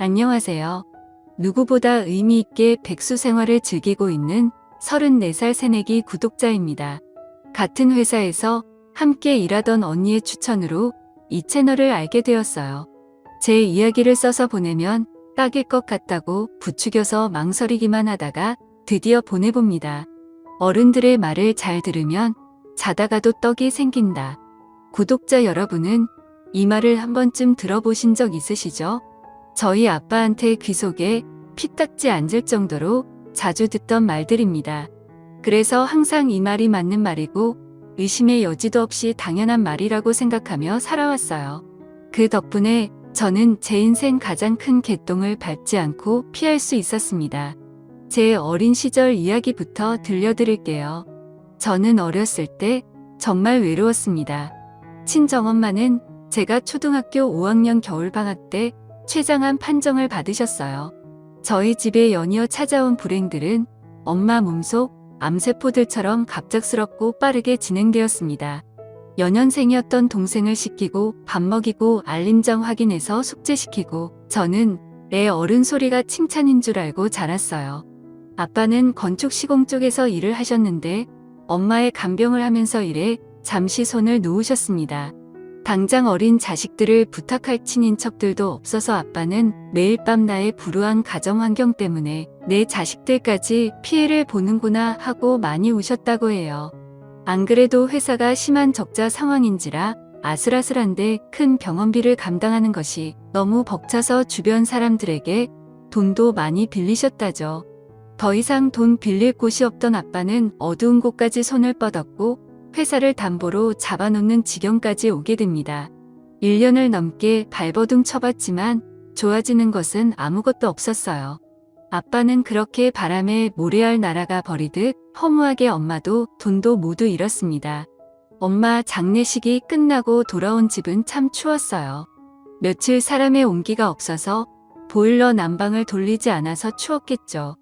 안녕하세요. 누구보다 의미 있게 백수 생활을 즐기고 있는 34살 새내기 구독자입니다. 같은 회사에서 함께 일하던 언니의 추천으로 이 채널을 알게 되었어요. 제 이야기를 써서 보내면 딱일 것 같다고 부추겨서 망설이기만 하다가 드디어 보내봅니다. 어른들의 말을 잘 들으면 자다가도 떡이 생긴다. 구독자 여러분은 이 말을 한 번쯤 들어보신 적 있으시죠? 저희 아빠한테 귀 속에 피딱지 앉을 정도로 자주 듣던 말들입니다. 그래서 항상 이 말이 맞는 말이고 의심의 여지도 없이 당연한 말이라고 생각하며 살아왔어요. 그 덕분에 저는 제 인생 가장 큰 개똥을 밟지 않고 피할 수 있었습니다. 제 어린 시절 이야기부터 들려드릴게요. 저는 어렸을 때 정말 외로웠습니다. 친정엄마는 제가 초등학교 5학년 겨울방학 때 최장암 판정을 받으셨어요. 저희 집에 연이어 찾아온 불행들은 엄마 몸속 암세포들처럼 갑작스럽고 빠르게 진행되었습니다. 연년생이었던 동생을 씻기고 밥 먹이고 알림장 확인해서 숙제시키고 저는 애 어른 소리가 칭찬인 줄 알고 자랐어요. 아빠는 건축 시공 쪽에서 일을 하셨는데 엄마의 간병을 하면서 일에 잠시 손을 놓으셨습니다. 당장 어린 자식들을 부탁할 친인척들도 없어서 아빠는 매일 밤 나의 불우한 가정 환경 때문에 내 자식들까지 피해를 보는구나 하고 많이 우셨다고 해요. 안 그래도 회사가 심한 적자 상황인지라 아슬아슬한데 큰 병원비를 감당하는 것이 너무 벅차서 주변 사람들에게 돈도 많이 빌리셨다죠. 더 이상 돈 빌릴 곳이 없던 아빠는 어두운 곳까지 손을 뻗었고 회사를 담보로 잡아놓는 지경까지 오게 됩니다. 1년을 넘게 발버둥 쳐봤지만 좋아지는 것은 아무것도 없었어요. 아빠는 그렇게 바람에 모래알 날아가 버리듯 허무하게 엄마도 돈도 모두 잃었습니다. 엄마 장례식이 끝나고 돌아온 집은 참 추웠어요. 며칠 사람의 온기가 없어서 보일러 난방을 돌리지 않아서 추웠겠죠.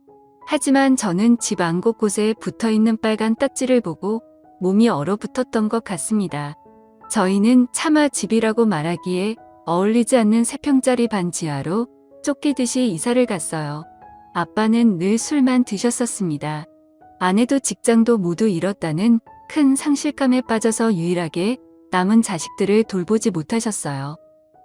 하지만 저는 집 안 곳곳에 붙어있는 빨간 딱지를 보고 몸이 얼어붙었던 것 같습니다. 저희는 차마 집이라고 말하기에 어울리지 않는 3평짜리 반지하로 쫓기듯이 이사를 갔어요. 아빠는 늘 술만 드셨었습니다. 아내도 직장도 모두 잃었다는 큰 상실감에 빠져서 유일하게 남은 자식들을 돌보지 못하셨어요.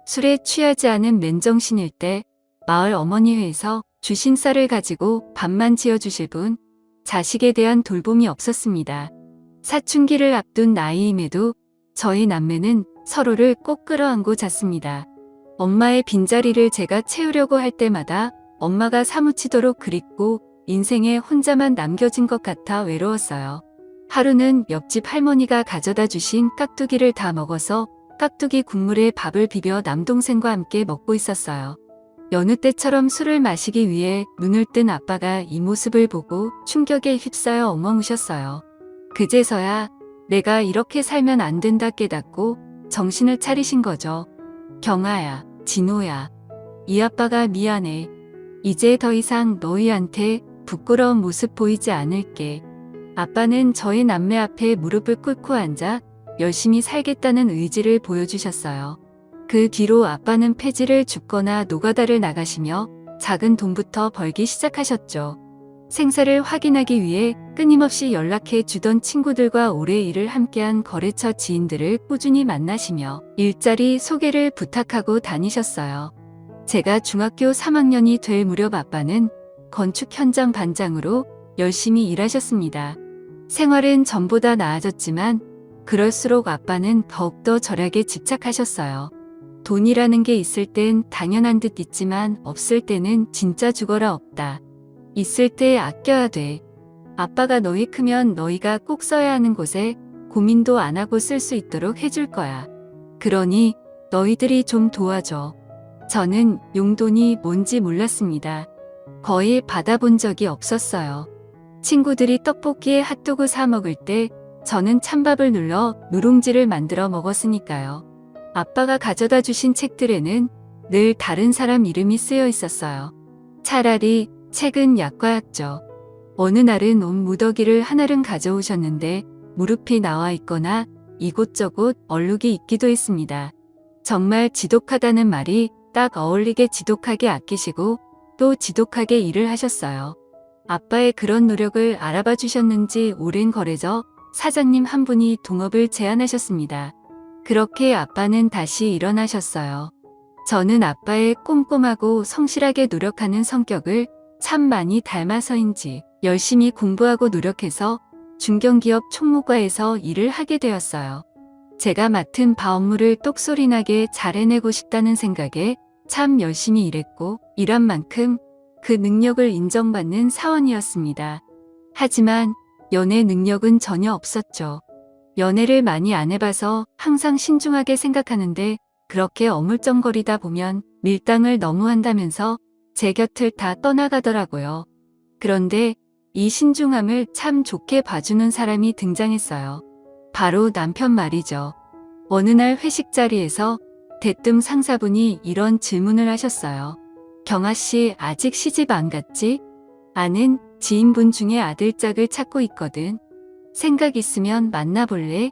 술에 취하지 않은 맨정신일 때 마을 어머니회에서 주신 쌀을 가지고 밥만 지어주실 뿐 자식에 대한 돌봄이 없었습니다. 사춘기를 앞둔 나이임에도 저희 남매는 서로를 꼭 끌어안고 잤습니다. 엄마의 빈자리를 제가 채우려고 할 때마다 엄마가 사무치도록 그립고 인생에 혼자만 남겨진 것 같아 외로웠어요. 하루는 옆집 할머니가 가져다 주신 깍두기를 다 먹어서 깍두기 국물에 밥을 비벼 남동생과 함께 먹고 있었어요. 여느 때처럼 술을 마시기 위해 눈을 뜬 아빠가 이 모습을 보고 충격에 휩싸여 엉엉 우셨어요. 그제서야 내가 이렇게 살면 안 된다 깨닫고 정신을 차리신 거죠. 경아야, 진호야, 이 아빠가 미안해. 이제 더 이상 너희한테 부끄러운 모습 보이지 않을게. 아빠는 저희 남매 앞에 무릎을 꿇고 앉아 열심히 살겠다는 의지를 보여주셨어요. 그 뒤로 아빠는 폐지를 줍거나 노가다를 나가시며 작은 돈부터 벌기 시작하셨죠. 생사를 확인하기 위해 끊임없이 연락해 주던 친구들과 오래 일을 함께한 거래처 지인들을 꾸준히 만나시며 일자리 소개를 부탁하고 다니셨어요. 제가 중학교 3학년이 될 무렵 아빠는 건축 현장 반장으로 열심히 일하셨습니다. 생활은 전보다 나아졌지만 그럴수록 아빠는 더욱더 절약에 집착하셨어요. 돈이라는 게 있을 땐 당연한 듯 있지만 없을 때는 진짜 죽어라 없다. 있을 때 아껴야 돼. 아빠가 너희 크면 너희가 꼭 써야 하는 곳에 고민도 안 하고 쓸 수 있도록 해줄 거야. 그러니 너희들이 좀 도와줘. 저는 용돈이 뭔지 몰랐습니다. 거의 받아본 적이 없었어요. 친구들이 떡볶이에 핫도그 사 먹을 때 저는 찬밥을 눌러 누룽지를 만들어 먹었으니까요. 아빠가 가져다 주신 책들에는 늘 다른 사람 이름이 쓰여 있었어요. 차라리 책은 약과였죠. 어느 날은 옷 무더기를 하나를 가져오셨는데 무릎이 나와 있거나 이곳저곳 얼룩이 있기도 했습니다. 정말 지독하다는 말이 딱 어울리게 지독하게 아끼시고 또 지독하게 일을 하셨어요. 아빠의 그런 노력을 알아봐 주셨는지 오랜 거래처 사장님 한 분이 동업을 제안하셨습니다. 그렇게 아빠는 다시 일어나셨어요. 저는 아빠의 꼼꼼하고 성실하게 노력하는 성격을 참 많이 닮아서인지 열심히 공부하고 노력해서 중견기업 총무과에서 일을 하게 되었어요. 제가 맡은 바 업무를 똑소리나게 잘 해내고 싶다는 생각에 참 열심히 일했고 일한 만큼 그 능력을 인정받는 사원이었습니다. 하지만 연애 능력은 전혀 없었죠. 연애를 많이 안 해봐서 항상 신중하게 생각하는데 그렇게 어물쩡거리다 보면 밀당을 너무 한다면서 제 곁을 다 떠나가더라고요. 그런데 이 신중함을 참 좋게 봐주는 사람이 등장했어요. 바로 남편 말이죠. 어느 날 회식 자리에서 대뜸 상사분이 이런 질문을 하셨어요. 경아 씨 아직 시집 안 갔지? 아는 지인분 중에 아들짝을 찾고 있거든. 생각 있으면 만나볼래?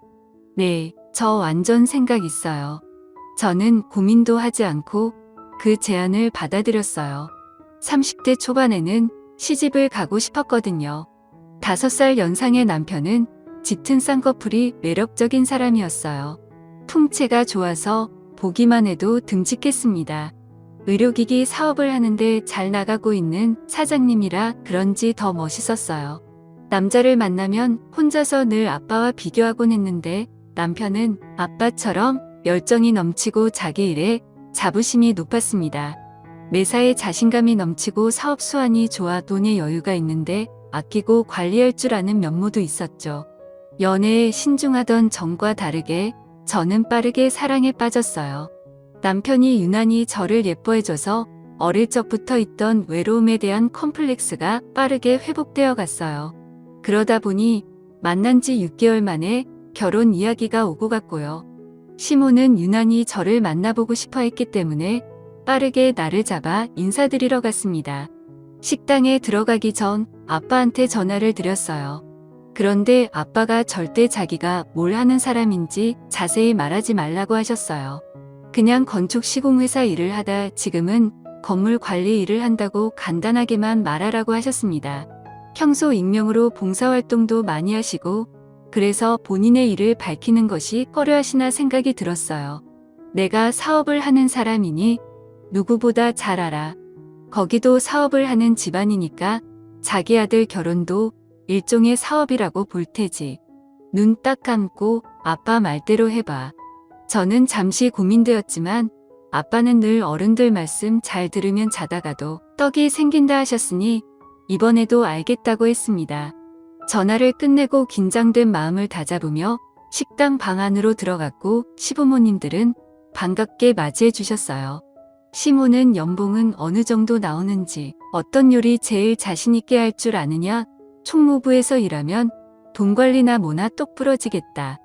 네, 저 완전 생각 있어요. 저는 고민도 하지 않고 그 제안을 받아들였어요. 30대 초반에는 시집을 가고 싶었거든요. 5살 연상의 남편은 짙은 쌍꺼풀이 매력적인 사람이었어요. 풍채가 좋아서 보기만 해도 듬직했습니다. 의료기기 사업을 하는데 잘 나가고 있는 사장님이라 그런지 더 멋있었어요. 남자를 만나면 혼자서 늘 아빠와 비교하곤 했는데 남편은 아빠처럼 열정이 넘치고 자기 일에 자부심이 높았습니다. 매사에 자신감이 넘치고 사업 수완이 좋아 돈의 여유가 있는데 아끼고 관리할 줄 아는 면모도 있었죠. 연애에 신중하던 전과 다르게 저는 빠르게 사랑에 빠졌어요. 남편이 유난히 저를 예뻐해줘서 어릴 적부터 있던 외로움에 대한 컴플렉스가 빠르게 회복되어 갔어요. 그러다 보니 만난 지 6개월 만에 결혼 이야기가 오고 갔고요. 시모는 유난히 저를 만나보고 싶어 했기 때문에 빠르게 나를 잡아 인사드리러 갔습니다. 식당에 들어가기 전 아빠한테 전화를 드렸어요. 그런데 아빠가 절대 자기가 뭘 하는 사람인지 자세히 말하지 말라고 하셨어요. 그냥 건축 시공회사 일을 하다 지금은 건물 관리 일을 한다고 간단하게만 말하라고 하셨습니다. 평소 익명으로 봉사활동도 많이 하시고 그래서 본인의 일을 밝히는 것이 꺼려하시나 생각이 들었어요. 내가 사업을 하는 사람이니 누구보다 잘 알아. 거기도 사업을 하는 집안이니까 자기 아들 결혼도 일종의 사업이라고 볼 테지. 눈 딱 감고 아빠 말대로 해봐. 저는 잠시 고민되었지만 아빠는 늘 어른들 말씀 잘 들으면 자다가도 떡이 생긴다 하셨으니 이번에도 알겠다고 했습니다. 전화를 끝내고 긴장된 마음을 다잡으며 식당 방 안으로 들어갔고 시부모님들은 반갑게 맞이해 주셨어요. 시모는 연봉은 어느 정도 나오는지, 어떤 요리 제일 자신 있게 할 줄 아느냐, 총무부에서 일하면 돈 관리나 뭐나 똑 부러지겠다.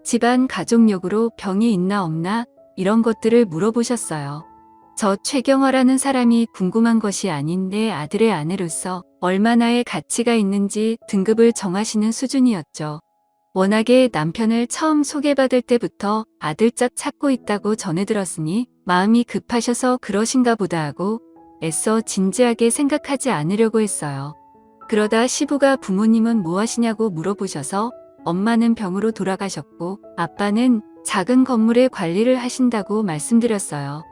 집안 가족력으로 병이 있나 없나 이런 것들을 물어보셨어요. 저 최경화라는 사람이 궁금한 것이 아닌 내 아들의 아내로서 얼마나의 가치가 있는지 등급을 정하시는 수준이었죠. 워낙에 남편을 처음 소개받을 때부터 아들짝 찾고 있다고 전해 들었으니 마음이 급하셔서 그러신가 보다 하고 애써 진지하게 생각하지 않으려고 했어요. 그러다 시부가 부모님은 뭐 하시냐고 물어보셔서 엄마는 병으로 돌아가셨고 아빠는 작은 건물의 관리를 하신다고 말씀드렸어요.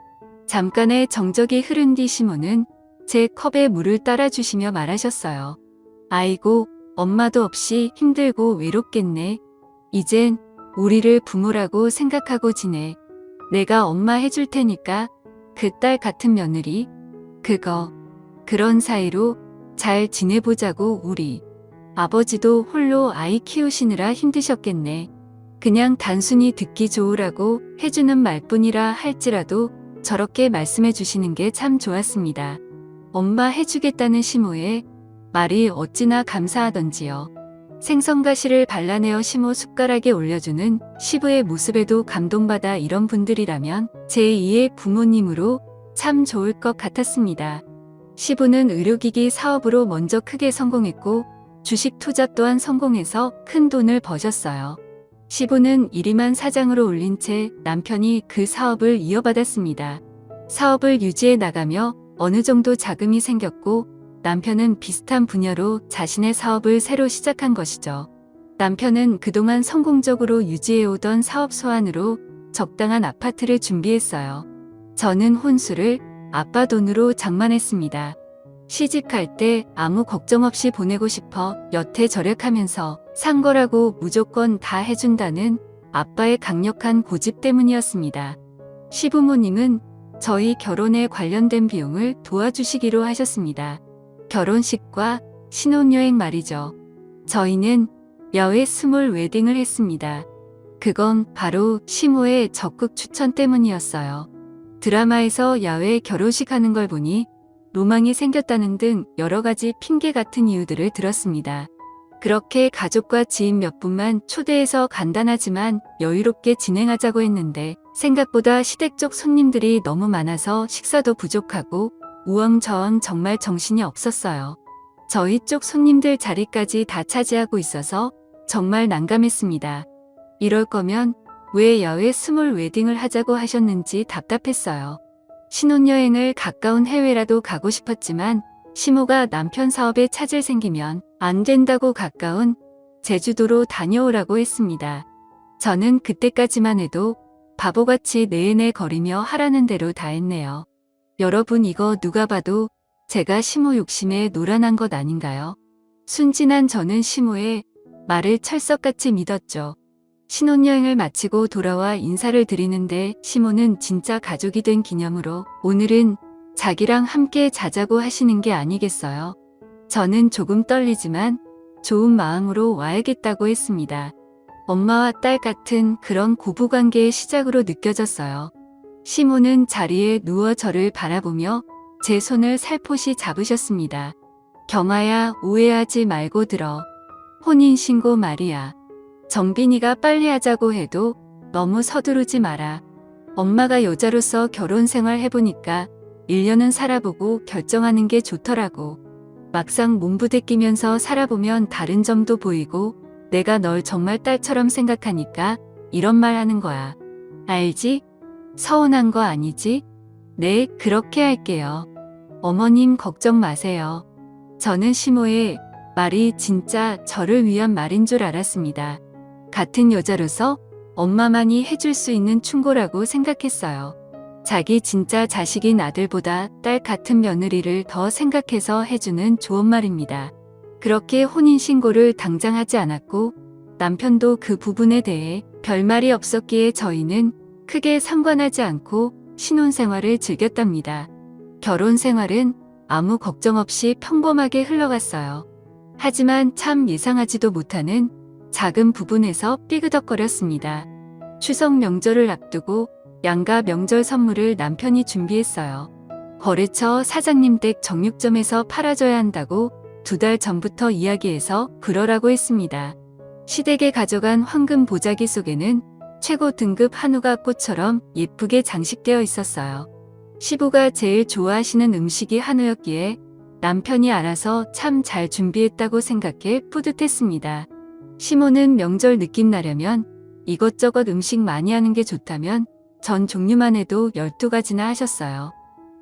잠깐의 정적이 흐른 뒤 시모는 제 컵에 물을 따라주시며 말하셨어요. 아이고, 엄마도 없이 힘들고 외롭겠네. 이젠 우리를 부모라고 생각하고 지내. 내가 엄마 해줄 테니까 그 딸 같은 며느리. 그런 사이로 잘 지내보자고 우리. 아버지도 홀로 아이 키우시느라 힘드셨겠네. 그냥 단순히 듣기 좋으라고 해주는 말뿐이라 할지라도 저렇게 말씀해 주시는 게 참 좋았습니다. 엄마 해주겠다는 시모의 말이 어찌나 감사하던지요. 생선가시를 발라내어 시모 숟가락에 올려주는 시부의 모습에도 감동받아 이런 분들이라면 제2의 부모님으로 참 좋을 것 같았습니다. 시부는 의료기기 사업으로 먼저 크게 성공했고 주식 투자 또한 성공해서 큰 돈을 버셨어요. 시부는 이리만 사장으로 올린 채 남편이 그 사업을 이어받았습니다. 사업을 유지해 나가며 어느 정도 자금이 생겼고 남편은 비슷한 분야로 자신의 사업을 새로 시작한 것이죠. 남편은 그동안 성공적으로 유지해오던 사업 소환으로 적당한 아파트를 준비했어요. 저는 혼수를 아빠 돈으로 장만했습니다. 시집갈 때 아무 걱정 없이 보내고 싶어 여태 절약하면서 산 거라고 무조건 다 해준다는 아빠의 강력한 고집 때문이었습니다. 시부모님은 저희 결혼에 관련된 비용을 도와주시기로 하셨습니다. 결혼식과 신혼여행 말이죠. 저희는 야외 스몰 웨딩을 했습니다. 그건 바로 시모의 적극 추천 때문이었어요. 드라마에서 야외 결혼식 하는 걸 보니 로망이 생겼다는 등 여러 가지 핑계 같은 이유들을 들었습니다. 그렇게 가족과 지인 몇 분만 초대해서 간단하지만 여유롭게 진행하자고 했는데 생각보다 시댁 쪽 손님들이 너무 많아서 식사도 부족하고 우왕좌왕 정말 정신이 없었어요. 저희 쪽 손님들 자리까지 다 차지하고 있어서 정말 난감했습니다. 이럴 거면 왜 야외 스몰 웨딩을 하자고 하셨는지 답답했어요. 신혼여행을 가까운 해외라도 가고 싶었지만 시모가 남편 사업에 차질 생기면 안 된다고 가까운 제주도로 다녀오라고 했습니다. 저는 그때까지만 해도 바보같이 내내 거리며 하라는 대로 다 했네요. 여러분 이거 누가 봐도 제가 시모 욕심에 노란한 것 아닌가요? 순진한 저는 시모의 말을 철석같이 믿었죠. 신혼여행을 마치고 돌아와 인사를 드리는데 시모는 진짜 가족이 된 기념으로 오늘은 자기랑 함께 자자고 하시는 게 아니겠어요? 저는 조금 떨리지만 좋은 마음으로 와야겠다고 했습니다. 엄마와 딸 같은 그런 고부관계의 시작으로 느껴졌어요. 시모는 자리에 누워 저를 바라보며 제 손을 살포시 잡으셨습니다. 경아야, 오해하지 말고 들어. 혼인신고 말이야. 정빈이가 빨리 하자고 해도 너무 서두르지 마라. 엄마가 여자로서 결혼 생활 해보니까 1년은 살아보고 결정하는 게 좋더라고. 막상 몸부대 끼면서 살아보면 다른 점도 보이고 내가 널 정말 딸처럼 생각하니까 이런 말 하는 거야. 알지? 서운한 거 아니지? 네, 그렇게 할게요. 어머님 걱정 마세요. 저는 시모의 말이 진짜 저를 위한 말인 줄 알았습니다. 같은 여자로서 엄마만이 해줄 수 있는 충고라고 생각했어요. 자기 진짜 자식인 아들보다 딸 같은 며느리를 더 생각해서 해주는 좋은 말입니다. 그렇게 혼인신고를 당장 하지 않았고 남편도 그 부분에 대해 별말이 없었기에 저희는 크게 상관하지 않고 신혼생활을 즐겼답니다. 결혼생활은 아무 걱정 없이 평범하게 흘러갔어요. 하지만 참 예상하지도 못하는 작은 부분에서 삐그덕거렸습니다. 추석 명절을 앞두고 양가 명절 선물을 남편이 준비했어요. 거래처 사장님 댁 정육점에서 팔아줘야 한다고 2달 전부터 이야기해서 그러라고 했습니다. 시댁에 가져간 황금 보자기 속에는 최고 등급 한우가 꽃처럼 예쁘게 장식되어 있었어요. 시부가 제일 좋아하시는 음식이 한우였기에 남편이 알아서 참 잘 준비했다고 생각해 뿌듯했습니다. 시모는 명절 느낌 나려면 이것저것 음식 많이 하는 게 좋다면 전 종류만 해도 12가지나 하셨어요.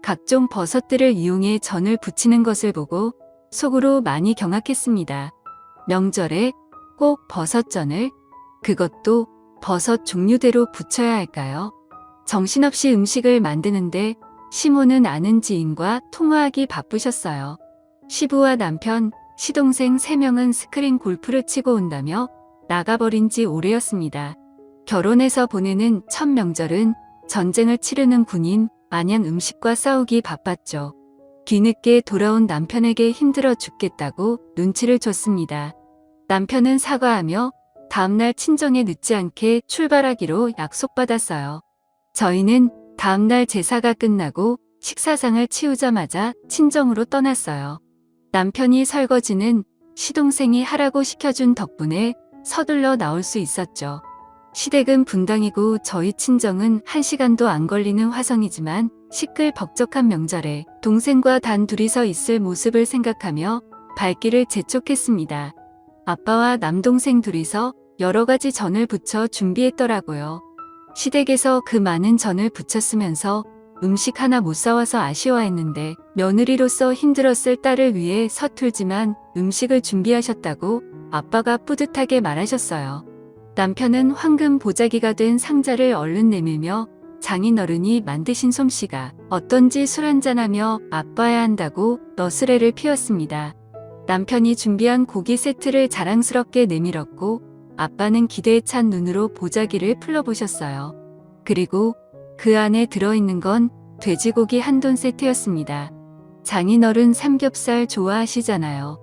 각종 버섯들을 이용해 전을 부치는 것을 보고 속으로 많이 경악했습니다. 명절에 꼭 버섯전을? 그것도 버섯 종류대로 부쳐야 할까요? 정신없이 음식을 만드는데 시모는 아는 지인과 통화하기 바쁘셨어요. 시부와 남편, 시동생 3명은 스크린 골프를 치고 온다며 나가버린 지 오래였습니다. 결혼해서 보내는 첫 명절은 전쟁을 치르는 군인 마냥 음식과 싸우기 바빴죠. 뒤늦게 돌아온 남편에게 힘들어 죽겠다고 눈치를 줬습니다. 남편은 사과하며 다음날 친정에 늦지 않게 출발하기로 약속받았어요. 저희는 다음날 제사가 끝나고 식사상을 치우자마자 친정으로 떠났어요. 남편이 설거지는 시동생이 하라고 시켜준 덕분에 서둘러 나올 수 있었죠. 시댁은 분당이고 저희 친정은 1시간도 안 걸리는 화성이지만 시끌벅적한 명절에 동생과 단 둘이서 있을 모습을 생각하며 발길을 재촉했습니다. 아빠와 남동생 둘이서 여러 가지 전을 부쳐 준비했더라고요. 시댁에서 그 많은 전을 부쳤으면서 음식 하나 못 사와서 아쉬워했는데 며느리로서 힘들었을 딸을 위해 서툴지만 음식을 준비하셨다고 아빠가 뿌듯하게 말하셨어요. 남편은 황금 보자기가 된 상자를 얼른 내밀며 장인어른이 만드신 솜씨가 어떤지 술 한잔하며 맛봐야 한다고 너스레를 피웠습니다. 남편이 준비한 고기 세트를 자랑스럽게 내밀었고 아빠는 기대에 찬 눈으로 보자기를 풀러보셨어요. 그리고 그 안에 들어있는 건 돼지고기 한돈 세트였습니다. 장인어른 삼겹살 좋아하시잖아요.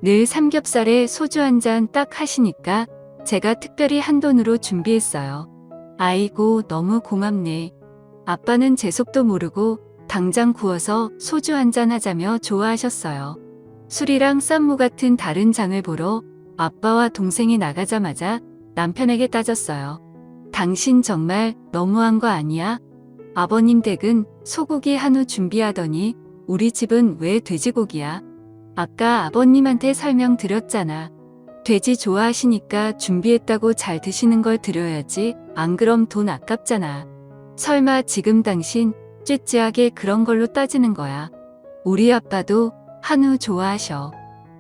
늘 삼겹살에 소주 한 잔 딱 하시니까 제가 특별히 한돈으로 준비했어요. 아이고 너무 고맙네. 아빠는 제 속도 모르고 당장 구워서 소주 한 잔 하자며 좋아하셨어요. 술이랑 쌈무 같은 다른 장을 보러 아빠와 동생이 나가자마자 남편에게 따졌어요. 당신 정말 너무한 거 아니야? 아버님 댁은 소고기 한우 준비하더니 우리 집은 왜 돼지고기야? 아까 아버님한테 설명드렸잖아. 돼지 좋아하시니까 준비했다고 잘 드시는 걸 드려야지. 안 그럼 돈 아깝잖아. 설마 지금 당신 찌찌하게 그런 걸로 따지는 거야. 우리 아빠도 한우 좋아하셔.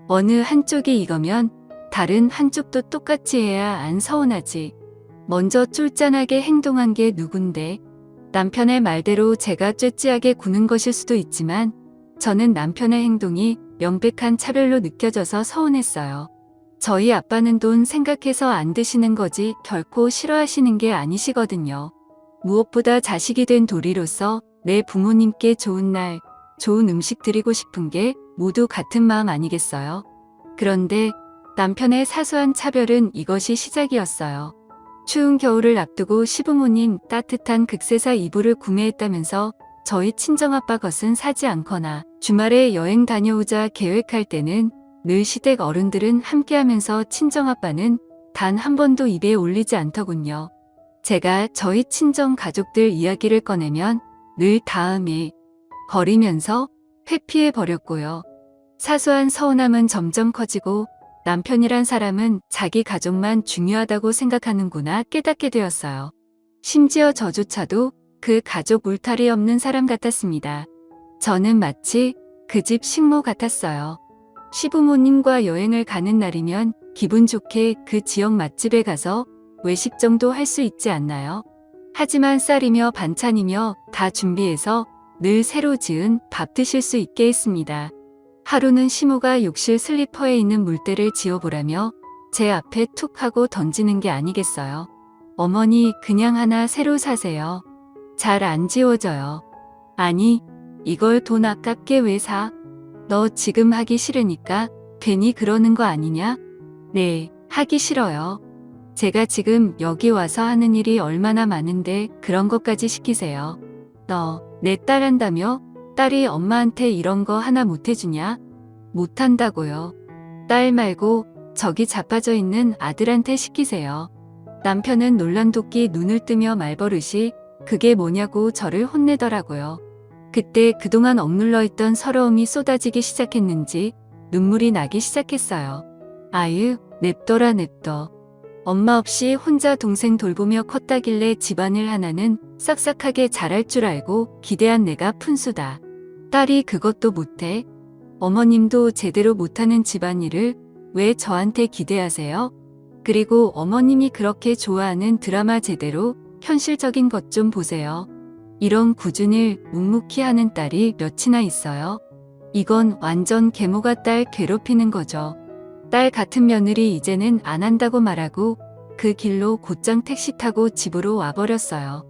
어느 한쪽이 이거면 다른 한쪽도 똑같이 해야 안 서운하지. 먼저 쫄짠하게 행동한 게 누군데? 남편의 말대로 제가 쬐찌하게 구는 것일 수도 있지만 저는 남편의 행동이 명백한 차별로 느껴져서 서운했어요. 저희 아빠는 돈 생각해서 안 드시는 거지 결코 싫어하시는 게 아니시거든요. 무엇보다 자식이 된 도리로서 내 부모님께 좋은 날, 좋은 음식 드리고 싶은 게 모두 같은 마음 아니겠어요? 그런데 남편의 사소한 차별은 이것이 시작이었어요. 추운 겨울을 앞두고 시부모님 따뜻한 극세사 이불을 구매했다면서 저희 친정아빠 것은 사지 않거나 주말에 여행 다녀오자 계획할 때는 늘 시댁 어른들은 함께하면서 친정아빠는 단 한 번도 입에 올리지 않더군요. 제가 저희 친정 가족들 이야기를 꺼내면 늘 다음에 버리면서 회피해 버렸고요. 사소한 서운함은 점점 커지고 남편이란 사람은 자기 가족만 중요하다고 생각하는구나 깨닫게 되었어요. 심지어 저조차도 그 가족 울타리 없는 사람 같았습니다. 저는 마치 그 집 식모 같았어요. 시부모님과 여행을 가는 날이면 기분 좋게 그 지역 맛집에 가서 외식 정도 할 수 있지 않나요? 하지만 쌀이며 반찬이며 다 준비해서 늘 새로 지은 밥 드실 수 있게 했습니다. 하루는 시모가 욕실 슬리퍼에 있는 물때를 지워보라며 제 앞에 툭 하고 던지는 게 아니겠어요. 어머니 그냥 하나 새로 사세요. 잘 안 지워져요. 아니 이걸 돈 아깝게 왜 사? 너 지금 하기 싫으니까 괜히 그러는 거 아니냐? 네, 하기 싫어요. 제가 지금 여기 와서 하는 일이 얼마나 많은데 그런 것까지 시키세요. 너 내 딸 한다며? 딸이 엄마한테 이런 거 하나 못 해주냐? 못한다고요. 딸 말고 저기 자빠져 있는 아들한테 시키세요. 남편은 놀란도끼 눈을 뜨며 말버릇이 그게 뭐냐고 저를 혼내더라고요. 그때 그동안 억눌러 있던 서러움이 쏟아지기 시작했는지 눈물이 나기 시작했어요. 아유, 냅둬라 냅둬. 엄마 없이 혼자 동생 돌보며 컸다길래 집안일 하나는 싹싹하게 잘할 줄 알고 기대한 내가 푼수다. 딸이 그것도 못해? 어머님도 제대로 못하는 집안일을 왜 저한테 기대하세요? 그리고 어머님이 그렇게 좋아하는 드라마 제대로 현실적인 것 좀 보세요. 이런 꾸준일 묵묵히 하는 딸이 몇이나 있어요? 이건 완전 계모가 딸 괴롭히는 거죠. 딸 같은 며느리 이제는 안 한다고 말하고 그 길로 곧장 택시 타고 집으로 와버렸어요.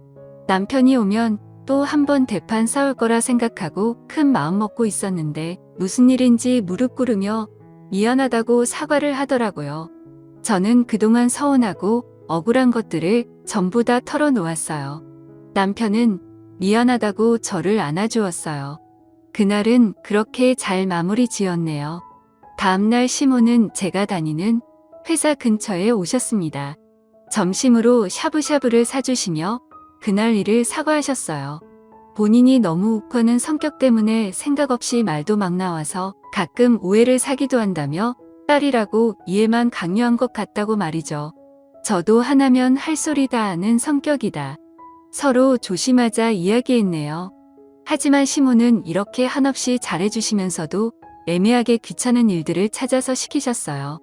남편이 오면 또 한 번 대판 싸울 거라 생각하고 큰 마음 먹고 있었는데 무슨 일인지 무릎 꿇으며 미안하다고 사과를 하더라고요. 저는 그동안 서운하고 억울한 것들을 전부 다 털어놓았어요. 남편은 미안하다고 저를 안아주었어요. 그날은 그렇게 잘 마무리 지었네요. 다음날 시모는 제가 다니는 회사 근처에 오셨습니다. 점심으로 샤브샤브를 사주시며 그날 일을 사과하셨어요. 본인이 너무 욱하는 성격 때문에 생각 없이 말도 막 나와서 가끔 오해를 사기도 한다며 딸이라고 이해만 강요한 것 같다고 말이죠. 저도 하나면 할 소리 다 하는 성격이다. 서로 조심하자 이야기했네요. 하지만 시모는 이렇게 한없이 잘해주시면서도 애매하게 귀찮은 일들을 찾아서 시키셨어요.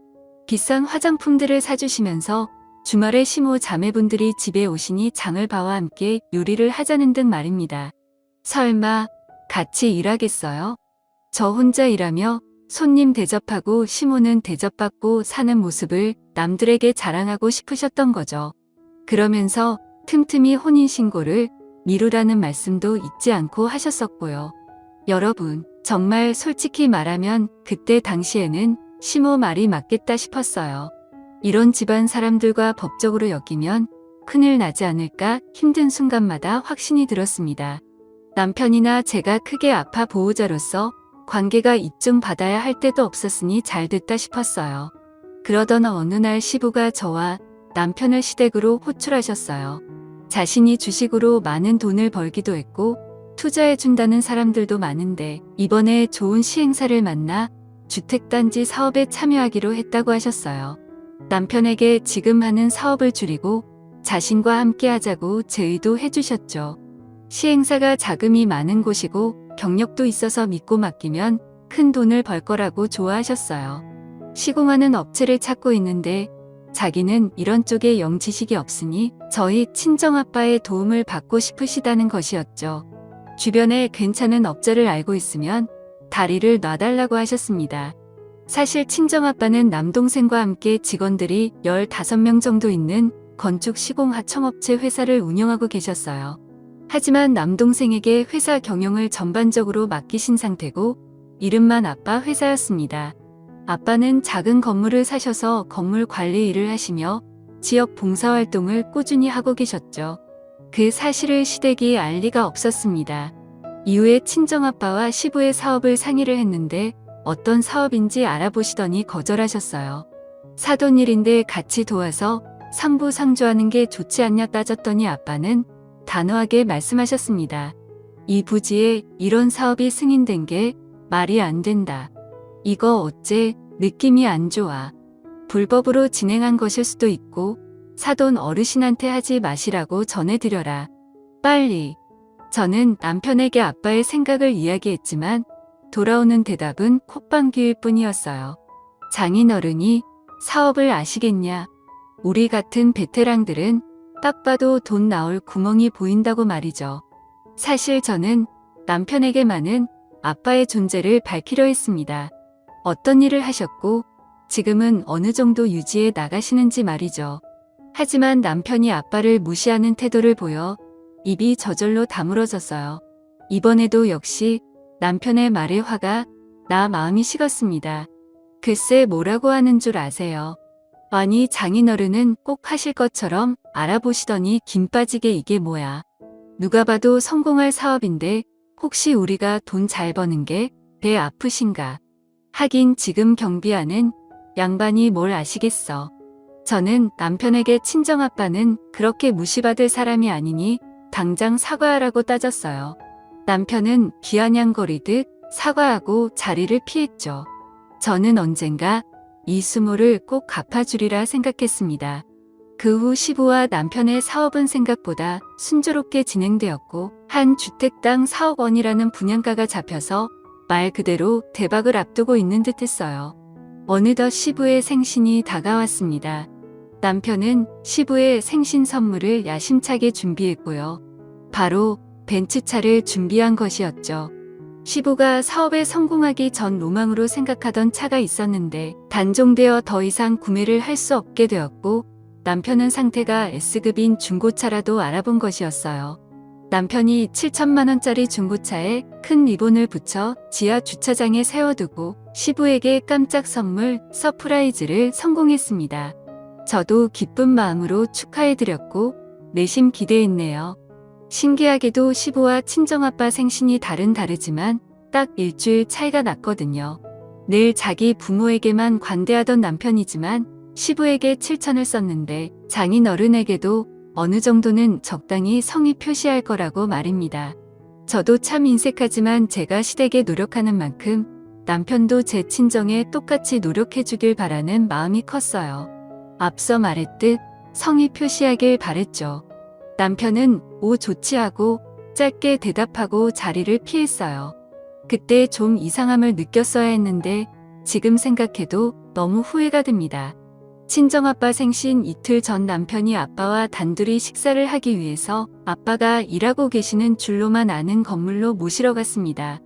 비싼 화장품들을 사주시면서 주말에 시모 자매분들이 집에 오시니 장을 봐와 함께 요리를 하자는 듯 말입니다. 설마 같이 일하겠어요? 저 혼자 일하며 손님 대접하고 시모는 대접받고 사는 모습을 남들에게 자랑하고 싶으셨던 거죠. 그러면서 틈틈이 혼인신고를 미루라는 말씀도 잊지 않고 하셨었고요. 여러분, 정말 솔직히 말하면 그때 당시에는 시모 말이 맞겠다 싶었어요. 이런 집안 사람들과 법적으로 엮이면 큰일 나지 않을까 힘든 순간마다 확신이 들었습니다. 남편이나 제가 크게 아파 보호자로서 관계가 입증받아야 할 때도 없었으니 잘 됐다 싶었어요. 그러던 어느 날 시부가 저와 남편을 시댁으로 호출하셨어요. 자신이 주식으로 많은 돈을 벌기도 했고 투자해준다는 사람들도 많은데 이번에 좋은 시행사를 만나 주택단지 사업에 참여하기로 했다고 하셨어요. 남편에게 지금 하는 사업을 줄이고 자신과 함께 하자고 제의도 해주셨죠. 시행사가 자금이 많은 곳이고 경력도 있어서 믿고 맡기면 큰 돈을 벌 거라고 좋아하셨어요. 시공하는 업체를 찾고 있는데 자기는 이런 쪽에 영 지식이 없으니 저희 친정아빠의 도움을 받고 싶으시다는 것이었죠. 주변에 괜찮은 업자를 알고 있으면 다리를 놔달라고 하셨습니다. 사실 친정아빠는 남동생과 함께 직원들이 15명 정도 있는 건축 시공 하청업체 회사를 운영하고 계셨어요. 하지만 남동생에게 회사 경영을 전반적으로 맡기신 상태고 이름만 아빠 회사였습니다. 아빠는 작은 건물을 사셔서 건물 관리 일을 하시며 지역 봉사활동을 꾸준히 하고 계셨죠. 그 사실을 시댁이 알 리가 없었습니다. 이후에 친정아빠와 시부의 사업을 상의를 했는데 어떤 사업인지 알아보시더니 거절하셨어요. 사돈 일인데 같이 도와서 상부상조하는 게 좋지 않냐 따졌더니 아빠는 단호하게 말씀하셨습니다. 이 부지에 이런 사업이 승인된 게 말이 안 된다. 이거 어째 느낌이 안 좋아. 불법으로 진행한 것일 수도 있고 사돈 어르신한테 하지 마시라고 전해드려라. 빨리. 저는 남편에게 아빠의 생각을 이야기했지만 돌아오는 대답은 콧방귀일 뿐이었어요. 장인어른이 사업을 아시겠냐. 우리 같은 베테랑들은 딱 봐도 돈 나올 구멍이 보인다고 말이죠. 사실 저는 남편에게만은 아빠의 존재를 밝히려 했습니다. 어떤 일을 하셨고 지금은 어느 정도 유지해 나가시는지 말이죠. 하지만 남편이 아빠를 무시하는 태도를 보여 입이 저절로 다물어졌어요. 이번에도 역시 남편의 말에 화가 나 마음이 식었습니다. 글쎄 뭐라고 하는 줄 아세요? 아니 장인어른은 꼭 하실 것처럼 알아보시더니 김 빠지게 이게 뭐야. 누가 봐도 성공할 사업인데 혹시 우리가 돈 잘 버는 게 배 아프신가. 하긴 지금 경비하는 양반이 뭘 아시겠어. 저는 남편에게 친정아빠는 그렇게 무시받을 사람이 아니니 당장 사과하라고 따졌어요. 남편은 비아냥거리듯 사과하고 자리를 피했죠. 저는 언젠가 이 수모를 꼭 갚아주리라 생각했습니다. 그 후 시부와 남편의 사업은 생각보다 순조롭게 진행되었고 한 주택당 4억 원이라는 분양가가 잡혀서 말 그대로 대박을 앞두고 있는 듯 했어요. 어느덧 시부의 생신이 다가왔습니다. 남편은 시부의 생신 선물을 야심차게 준비했고요. 바로 벤츠차를 준비한 것이었죠. 시부가 사업에 성공하기 전 로망으로 생각하던 차가 있었는데 단종되어 더 이상 구매를 할 수 없게 되었고 남편은 상태가 S급인 중고차라도 알아본 것이었어요. 남편이 7천만 원짜리 중고차에 큰 리본을 붙여 지하 주차장에 세워두고 시부에게 깜짝 선물 서프라이즈를 성공했습니다. 저도 기쁜 마음으로 축하해드렸고 내심 기대했네요. 신기하게도 시부와 친정아빠 생신이 다르지만 딱 일주일 차이가 났거든요. 늘 자기 부모에게만 관대하던 남편이지만 시부에게 7천을 썼는데 장인어른에게도 어느 정도는 적당히 성의 표시할 거라고 말입니다. 저도 참 인색하지만 제가 시댁에 노력하는 만큼 남편도 제 친정에 똑같이 노력해주길 바라는 마음이 컸어요. 앞서 말했듯 성의 표시하길 바랬죠. 남편은 오 좋지 하고 짧게 대답하고 자리를 피했어요. 그때 좀 이상함을 느꼈어야 했는데 지금 생각해도 너무 후회가 됩니다. 친정아빠 생신 이틀 전 남편이 아빠와 단둘이 식사를 하기 위해서 아빠가 일하고 계시는 줄로만 아는 건물로 모시러 갔습니다.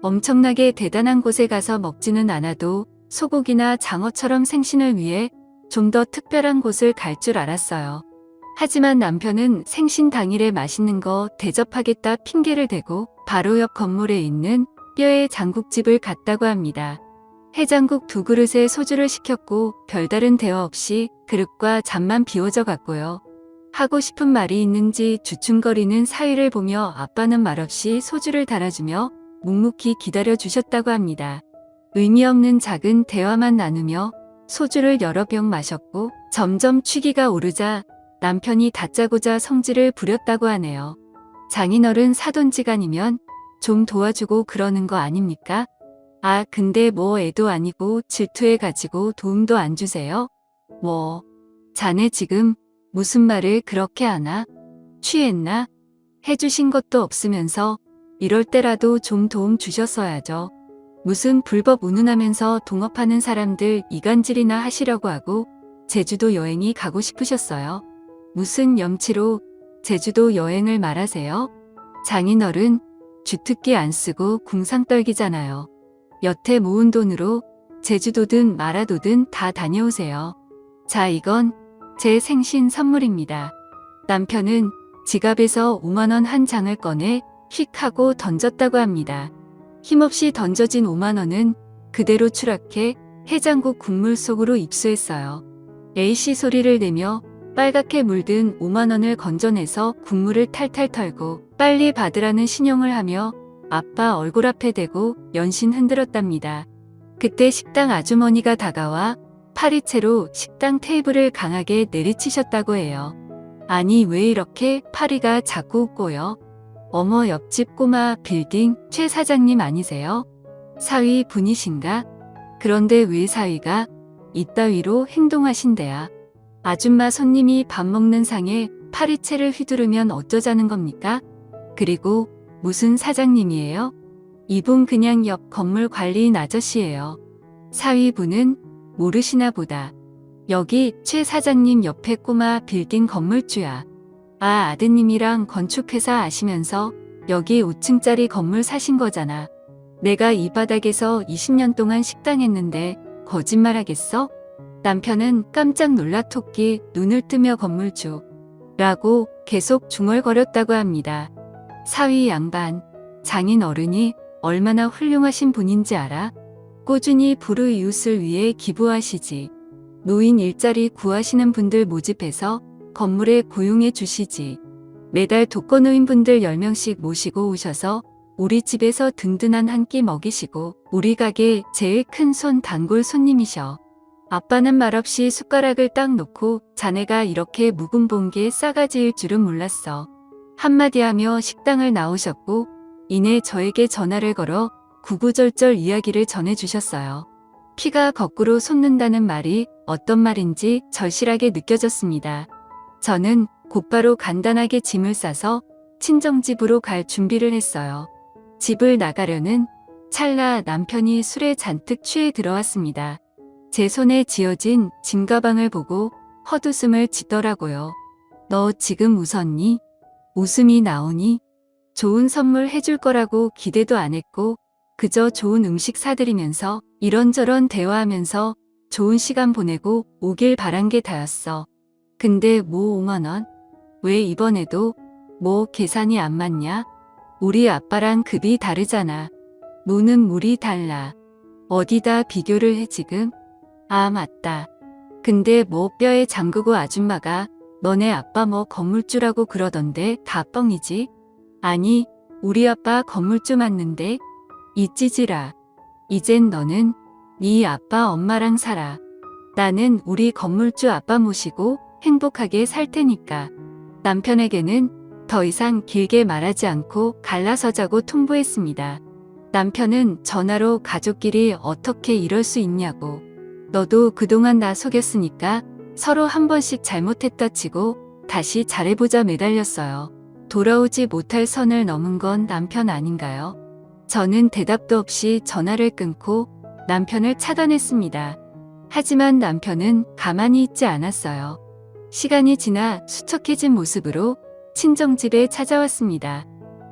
엄청나게 대단한 곳에 가서 먹지는 않아도 소고기나 장어처럼 생신을 위해 좀 더 특별한 곳을 갈 줄 알았어요. 하지만 남편은 생신 당일에 맛있는 거 대접하겠다 핑계를 대고 바로 옆 건물에 있는 뼈의 장국집을 갔다고 합니다. 해장국 2그릇에 소주를 시켰고 별다른 대화 없이 그릇과 잔만 비워져 갔고요. 하고 싶은 말이 있는지 주춤거리는 사위를 보며 아빠는 말없이 소주를 달아주며 묵묵히 기다려주셨다고 합니다. 의미 없는 작은 대화만 나누며 소주를 여러 병 마셨고 점점 취기가 오르자 남편이 다짜고짜 성질을 부렸다고 하네요. 장인어른 사돈지간이면 좀 도와주고 그러는 거 아닙니까? 아, 근데 뭐 애도 아니고 질투해가지고 도움도 안 주세요? 뭐, 자네 지금 무슨 말을 그렇게 하나? 취했나? 해주신 것도 없으면서 이럴 때라도 좀 도움 주셨어야죠. 무슨 불법 운운하면서 동업하는 사람들 이간질이나 하시려고 하고 제주도 여행이 가고 싶으셨어요. 무슨 염치로 제주도 여행을 말하세요? 장인어른, 주특기 안 쓰고 궁상 떨기잖아요. 여태 모은 돈으로 제주도든 마라도든 다 다녀오세요. 자, 이건 제 생신 선물입니다. 남편은 지갑에서 5만원 한 장을 꺼내 휙 하고 던졌다고 합니다. 힘없이 던져진 5만원은 그대로 추락해 해장국 국물 속으로 입수했어요. 에이씨 소리를 내며 빨갛게 물든 5만원을 건져내서 국물을 탈탈 털고 빨리 받으라는 신용을 하며 아빠 얼굴 앞에 대고 연신 흔들었답니다. 그때 식당 아주머니가 다가와 파리채로 식당 테이블을 강하게 내리치셨다고 해요. 아니, 왜 이렇게 파리가 자꾸 웃고요? 어머, 옆집 꼬마 빌딩 최 사장님 아니세요? 사위 분이신가? 그런데 왜 사위가 이따위로 행동하신대야? 아줌마 손님이 밥 먹는 상에 파리채를 휘두르면 어쩌자는 겁니까? 그리고 무슨 사장님이에요? 이분 그냥 옆 건물 관리인 아저씨예요. 사위분은 모르시나 보다. 여기 최 사장님 옆에 꼬마 빌딩 건물주야. 아, 아드님이랑 건축회사 아시면서 여기 5층짜리 건물 사신 거잖아. 내가 이 바닥에서 20년 동안 식당 했는데 거짓말하겠어? 남편은 깜짝 놀라 토끼 눈을 뜨며 건물주 라고 계속 중얼거렸다고 합니다. 사위 양반, 장인 어른이 얼마나 훌륭하신 분인지 알아? 꾸준히 불우이웃을 위해 기부하시지. 노인 일자리 구하시는 분들 모집해서 건물에 고용해 주시지. 매달 독거노인분들 10명씩 모시고 오셔서 우리 집에서 든든한 한 끼 먹이시고 우리 가게 제일 큰 손 단골 손님이셔. 아빠는 말없이 숟가락을 딱 놓고 자네가 이렇게 묵은 봉기에 싸가지일 줄은 몰랐어. 한마디 하며 식당을 나오셨고 이내 저에게 전화를 걸어 구구절절 이야기를 전해주셨어요. 피가 거꾸로 솟는다는 말이 어떤 말인지 절실하게 느껴졌습니다. 저는 곧바로 간단하게 짐을 싸서 친정집으로 갈 준비를 했어요. 집을 나가려는 찰나 남편이 술에 잔뜩 취해 들어왔습니다. 제 손에 쥐어진 짐가방을 보고 헛웃음을 짓더라고요. 너 지금 웃었니? 웃음이 나오니? 좋은 선물 해줄 거라고 기대도 안 했고 그저 좋은 음식 사드리면서 이런저런 대화하면서 좋은 시간 보내고 오길 바란 게 다였어. 근데 뭐 5만원? 왜 이번에도 뭐 계산이 안 맞냐? 우리 아빠랑 급이 다르잖아. 노는 물이 달라. 어디다 비교를 해 지금? 아, 맞다. 근데 뭐 뼈에 잠그고 아줌마가 너네 아빠 뭐 건물주라고 그러던데 다 뻥이지? 아니, 우리 아빠 건물주 맞는데? 이 찌질아. 이젠 너는 네 아빠 엄마랑 살아. 나는 우리 건물주 아빠 모시고 행복하게 살 테니까. 남편에게는 더 이상 길게 말하지 않고 갈라서자고 통보했습니다. 남편은 전화로 가족끼리 어떻게 이럴 수 있냐고. 너도 그동안 나 속였으니까 서로 한 번씩 잘못했다 치고 다시 잘해보자 매달렸어요. 돌아오지 못할 선을 넘은 건 남편 아닌가요? 저는 대답도 없이 전화를 끊고 남편을 차단했습니다. 하지만 남편은 가만히 있지 않았어요. 시간이 지나 수척해진 모습으로 친정집에 찾아왔습니다.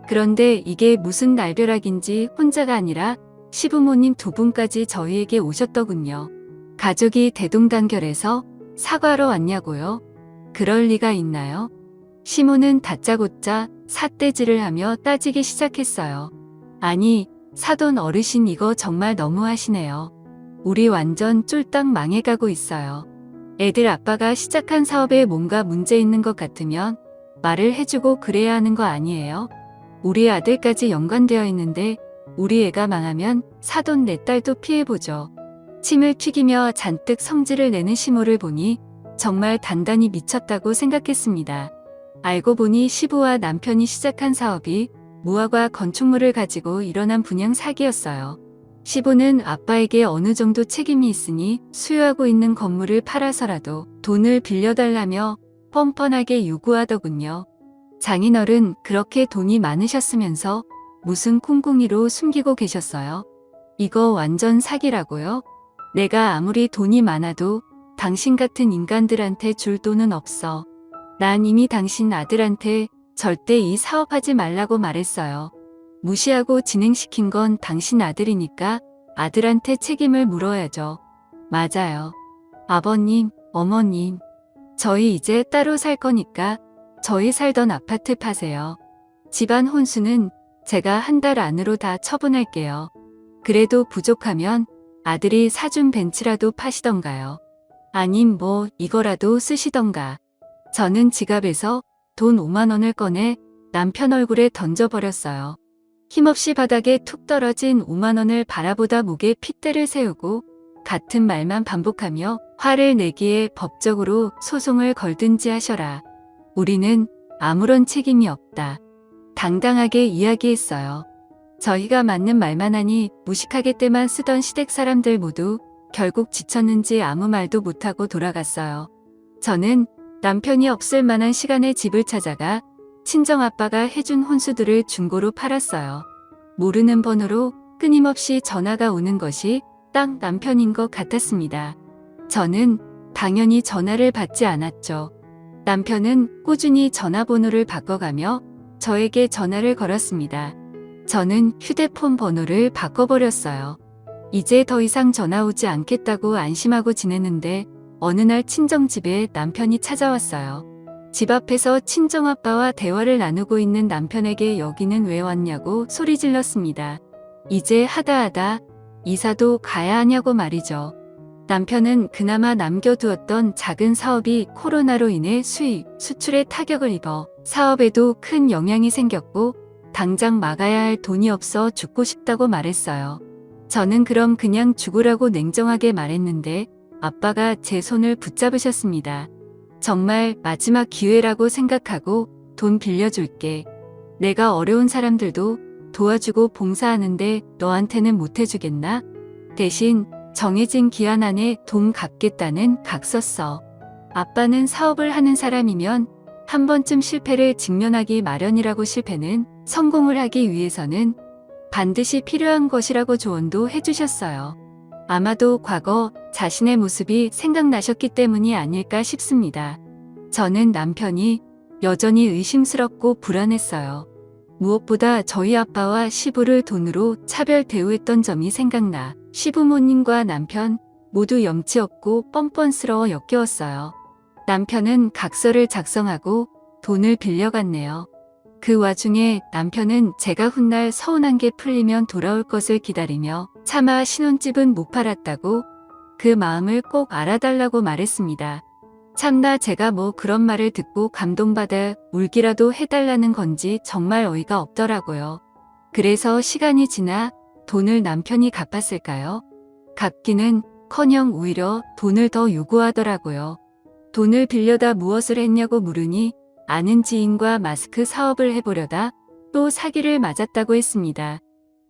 그런데 이게 무슨 날벼락인지 혼자가 아니라 시부모님 두 분까지 저희에게 오셨더군요. 가족이 대동단결해서 사과하러 왔냐고요? 그럴 리가 있나요? 시모는 다짜고짜 삿대질을 하며 따지기 시작했어요. 아니, 사돈 어르신 이거 정말 너무하시네요. 우리 완전 쫄딱 망해가고 있어요. 애들 아빠가 시작한 사업에 뭔가 문제 있는 것 같으면 말을 해주고 그래야 하는 거 아니에요? 우리 아들까지 연관되어 있는데 우리 애가 망하면 사돈 내 딸도 피해보죠. 침을 튀기며 잔뜩 성질을 내는 시모를 보니 정말 단단히 미쳤다고 생각했습니다. 알고 보니 시부와 남편이 시작한 사업이 무화과 건축물을 가지고 일어난 분양 사기였어요. 시부는 아빠에게 어느 정도 책임이 있으니 수요하고 있는 건물을 팔아서라도 돈을 빌려달라며 뻔뻔하게 요구하더군요. 장인어른 그렇게 돈이 많으셨으면서 무슨 콩콩이로 숨기고 계셨어요? 이거 완전 사기라고요? 내가 아무리 돈이 많아도 당신 같은 인간들한테 줄 돈은 없어. 난 이미 당신 아들한테 절대 이 사업하지 말라고 말했어요. 무시하고 진행시킨 건 당신 아들이니까 아들한테 책임을 물어야죠. 맞아요. 아버님, 어머님. 저희 이제 따로 살 거니까 저희 살던 아파트 파세요. 집안 혼수는 제가 한 달 안으로 다 처분할게요. 그래도 부족하면 아들이 사준 벤츠라도 파시던가요. 아님 뭐 이거라도 쓰시던가. 저는 지갑에서 돈 5만 원을 꺼내 남편 얼굴에 던져버렸어요. 힘없이 바닥에 툭 떨어진 5만 원을 바라보다 목에 핏대를 세우고 같은 말만 반복하며 화를 내기에 법적으로 소송을 걸든지 하셔라. 우리는 아무런 책임이 없다. 당당하게 이야기했어요. 저희가 맞는 말만 하니 무식하게 때만 쓰던 시댁 사람들 모두 결국 지쳤는지 아무 말도 못하고 돌아갔어요. 저는 남편이 없을 만한 시간에 집을 찾아가 친정아빠가 해준 혼수들을 중고로 팔았어요. 모르는 번호로 끊임없이 전화가 오는 것이 딱 남편인 것 같았습니다. 저는 당연히 전화를 받지 않았죠. 남편은 꾸준히 전화번호를 바꿔가며 저에게 전화를 걸었습니다. 저는 휴대폰 번호를 바꿔버렸어요. 이제 더 이상 전화 오지 않겠다고 안심하고 지냈는데 어느 날 친정집에 남편이 찾아왔어요. 집 앞에서 친정아빠와 대화를 나누고 있는 남편에게 여기는 왜 왔냐고 소리 질렀습니다. 이제 하다하다 이사도 가야 하냐고 말이죠. 남편은 그나마 남겨두었던 작은 사업이 코로나로 인해 수입, 수출에 타격을 입어 사업에도 큰 영향이 생겼고 당장 막아야 할 돈이 없어 죽고 싶다고 말했어요. 저는 그럼 그냥 죽으라고 냉정하게 말했는데 아빠가 제 손을 붙잡으셨습니다. 정말 마지막 기회라고 생각하고 돈 빌려줄게. 내가 어려운 사람들도 도와주고 봉사하는데 너한테는 못해주겠나? 대신 정해진 기한 안에 돈 갚겠다는 각서 써. 아빠는 사업을 하는 사람이면 한 번쯤 실패를 직면하기 마련이라고 실패는 성공을 하기 위해서는 반드시 필요한 것이라고 조언도 해주셨어요. 아마도 과거 자신의 모습이 생각나셨기 때문이 아닐까 싶습니다. 저는 남편이 여전히 의심스럽고 불안했어요. 무엇보다 저희 아빠와 시부를 돈으로 차별 대우했던 점이 생각나 시부모님과 남편 모두 염치 없고 뻔뻔스러워 역겨웠어요. 남편은 각서를 작성하고 돈을 빌려갔네요. 그 와중에 남편은 제가 훗날 서운한 게 풀리면 돌아올 것을 기다리며 차마 신혼집은 못 팔았다고 그 마음을 꼭 알아달라고 말했습니다. 참나 제가 뭐 그런 말을 듣고 감동받아 울기라도 해달라는 건지 정말 어이가 없더라고요. 그래서 시간이 지나 돈을 남편이 갚았을까요? 갚기는커녕 오히려 돈을 더 요구하더라고요. 돈을 빌려다 무엇을 했냐고 물으니 아는 지인과 마스크 사업을 해보려다 또 사기를 맞았다고 했습니다.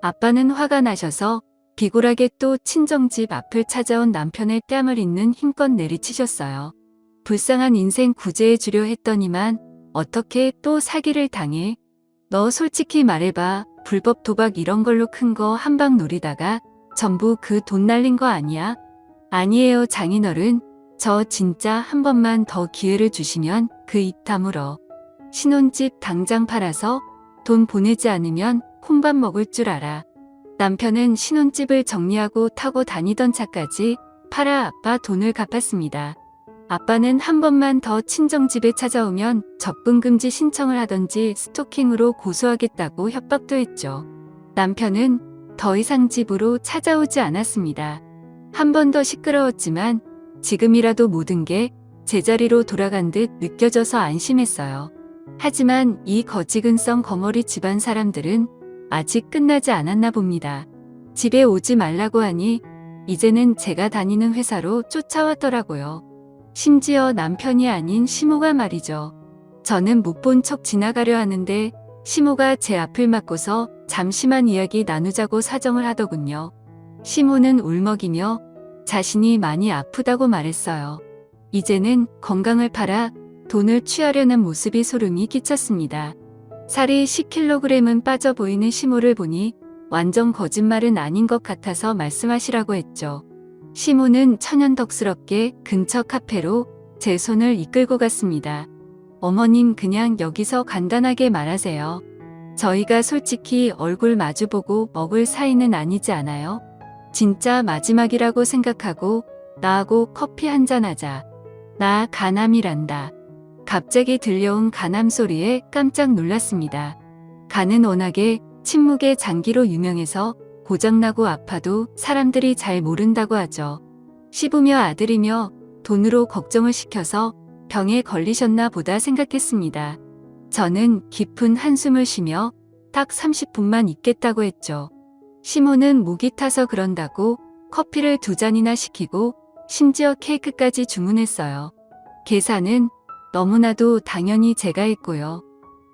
아빠는 화가 나셔서 비굴하게 또 친정집 앞을 찾아온 남편의 뺨을 잇는 힘껏 내리치셨어요. 불쌍한 인생 구제해 주려 했더니만 어떻게 또 사기를 당해? 너 솔직히 말해봐. 불법 도박 이런 걸로 큰 거 한 방 노리다가 전부 그 돈 날린 거 아니야? 아니에요, 장인어른. 저 진짜 한 번만 더 기회를 주시면 그 입 다물어. 신혼집 당장 팔아서 돈 보내지 않으면 혼밥 먹을 줄 알아. 남편은 신혼집을 정리하고 타고 다니던 차까지 팔아 아빠 돈을 갚았습니다. 아빠는 한 번만 더 친정집에 찾아오면 접근금지 신청을 하던지 스토킹으로 고소하겠다고 협박도 했죠. 남편은 더 이상 집으로 찾아오지 않았습니다. 한 번 더 시끄러웠지만 지금이라도 모든 게 제자리로 돌아간 듯 느껴져서 안심했어요. 하지만 이 거지근성 거머리 집안 사람들은 아직 끝나지 않았나 봅니다. 집에 오지 말라고 하니 이제는 제가 다니는 회사로 쫓아왔더라고요. 심지어 남편이 아닌 시모가 말이죠. 저는 못 본 척 지나가려 하는데 시모가 제 앞을 막고서 잠시만 이야기 나누자고 사정을 하더군요. 시모는 울먹이며 자신이 많이 아프다고 말했어요. 이제는 건강을 팔아 돈을 취하려는 모습이 소름이 끼쳤습니다. 살이 10kg은 빠져 보이는 시모를 보니 완전 거짓말은 아닌 것 같아서 말씀하시라고 했죠. 시모는 천연덕스럽게 근처 카페로 제 손을 이끌고 갔습니다. 어머님, 그냥 여기서 간단하게 말하세요. 저희가 솔직히 얼굴 마주보고 먹을 사이는 아니지 않아요? 진짜 마지막이라고 생각하고 나하고 커피 한잔 하자. 나 간암이란다. 갑자기 들려온 간암 소리에 깜짝 놀랐습니다. 간은 워낙에 침묵의 장기로 유명해서 고장나고 아파도 사람들이 잘 모른다고 하죠. 씹으며 아들이며 돈으로 걱정을 시켜서 병에 걸리셨나 보다 생각했습니다. 저는 깊은 한숨을 쉬며 딱 30분만 있겠다고 했죠. 시모는 목이 타서 그런다고 커피를 2잔이나 시키고 심지어 케이크까지 주문했어요. 계산은 너무나도 당연히 제가 했고요.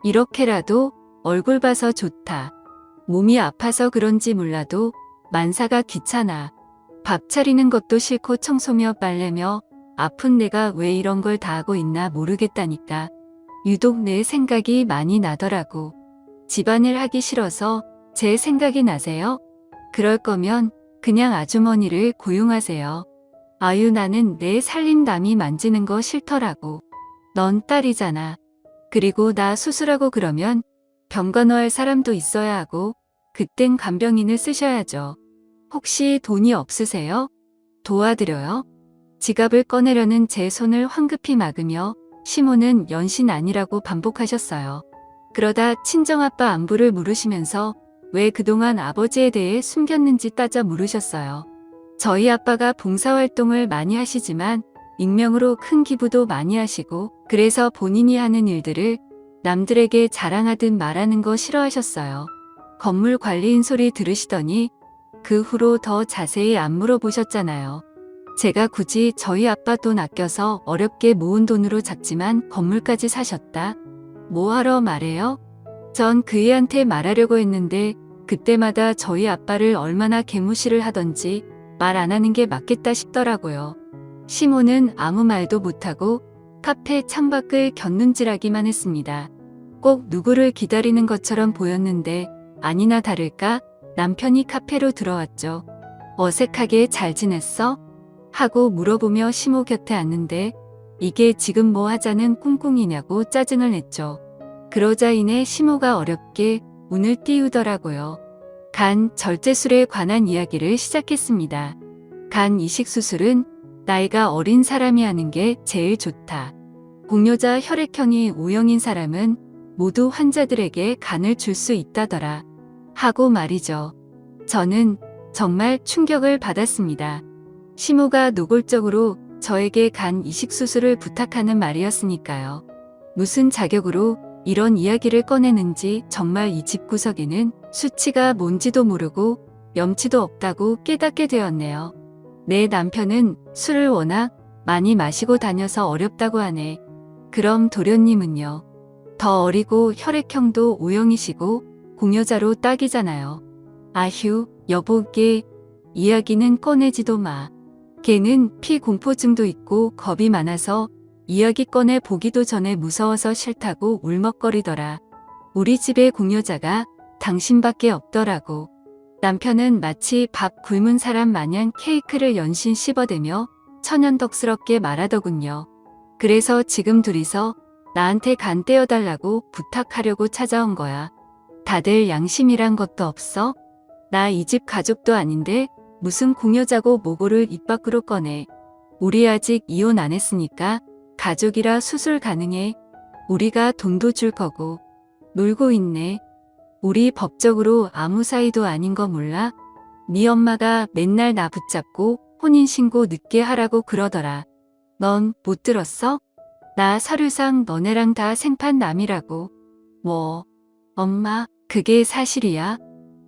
이렇게라도 얼굴 봐서 좋다. 몸이 아파서 그런지 몰라도 만사가 귀찮아. 밥 차리는 것도 싫고 청소며 빨래며 아픈 내가 왜 이런 걸 다 하고 있나 모르겠다니까. 유독 내 생각이 많이 나더라고. 집안일 하기 싫어서 제 생각이 나세요? 그럴 거면 그냥 아주머니를 고용하세요. 아유, 나는 내 살림 남이 만지는 거 싫더라고. 넌 딸이잖아. 그리고 나 수술하고 그러면 병간호할 사람도 있어야 하고 그땐 간병인을 쓰셔야죠. 혹시 돈이 없으세요? 도와드려요? 지갑을 꺼내려는 제 손을 황급히 막으며 시모는 연신 아니라고 반복하셨어요. 그러다 친정아빠 안부를 물으시면서 왜 그동안 아버지에 대해 숨겼는지 따져 물으셨어요. 저희 아빠가 봉사활동을 많이 하시지만 익명으로 큰 기부도 많이 하시고 그래서 본인이 하는 일들을 남들에게 자랑하듯 말하는 거 싫어하셨어요. 건물 관리인 소리 들으시더니 그 후로 더 자세히 안 물어보셨잖아요. 제가 굳이 저희 아빠 돈 아껴서 어렵게 모은 돈으로 작지만 건물까지 사셨다? 뭐하러 말해요? 전 그 애한테 말하려고 했는데 그때마다 저희 아빠를 얼마나 개무시를 하던지 말 안 하는 게 맞겠다 싶더라고요. 시모는 아무 말도 못하고 카페 창밖을 곁눈질하기만 했습니다. 꼭 누구를 기다리는 것처럼 보였는데 아니나 다를까 남편이 카페로 들어왔죠. 어색하게 잘 지냈어? 하고 물어보며 시모 곁에 앉는데 이게 지금 뭐 하자는 꿍꿍이냐고 짜증을 냈죠. 그러자 이내 시모가 어렵게 운을 띄우더라고요. 간 절제술에 관한 이야기를 시작했습니다. 간 이식 수술은 나이가 어린 사람이 하는 게 제일 좋다. 공여자 혈액형이 O형인 사람은 모두 환자들에게 간을 줄 수 있다더라. 하고 말이죠. 저는 정말 충격을 받았습니다. 시모가 노골적으로 저에게 간 이식 수술을 부탁하는 말이었으니까요. 무슨 자격으로 이런 이야기를 꺼내는지 정말 이 집구석에는 수치가 뭔지도 모르고 염치도 없다고 깨닫게 되었네요. 내 남편은 술을 워낙 많이 마시고 다녀서 어렵다고 하네. 그럼 도련님은요? 더 어리고 혈액형도 O형이시고 공여자로 딱이잖아요. 아휴, 여보께 이야기는 꺼내지도 마. 걔는 피공포증도 있고 겁이 많아서 이야기 꺼내 보기도 전에 무서워서 싫다고 울먹거리더라. 우리 집에 공여자가 당신밖에 없더라고. 남편은 마치 밥 굶은 사람 마냥 케이크를 연신 씹어대며 천연덕스럽게 말하더군요. 그래서 지금 둘이서 나한테 간 떼어달라고 부탁하려고 찾아온 거야. 다들 양심이란 것도 없어? 나 이 집 가족도 아닌데 무슨 공여자고 모고를 입 밖으로 꺼내. 우리 아직 이혼 안 했으니까 가족이라 수술 가능해. 우리가 돈도 줄 거고. 놀고 있네. 우리 법적으로 아무 사이도 아닌 거 몰라? 네 엄마가 맨날 나 붙잡고 혼인신고 늦게 하라고 그러더라. 넌 못 들었어? 나 서류상 너네랑 다 생판남이라고. 뭐, 엄마, 그게 사실이야?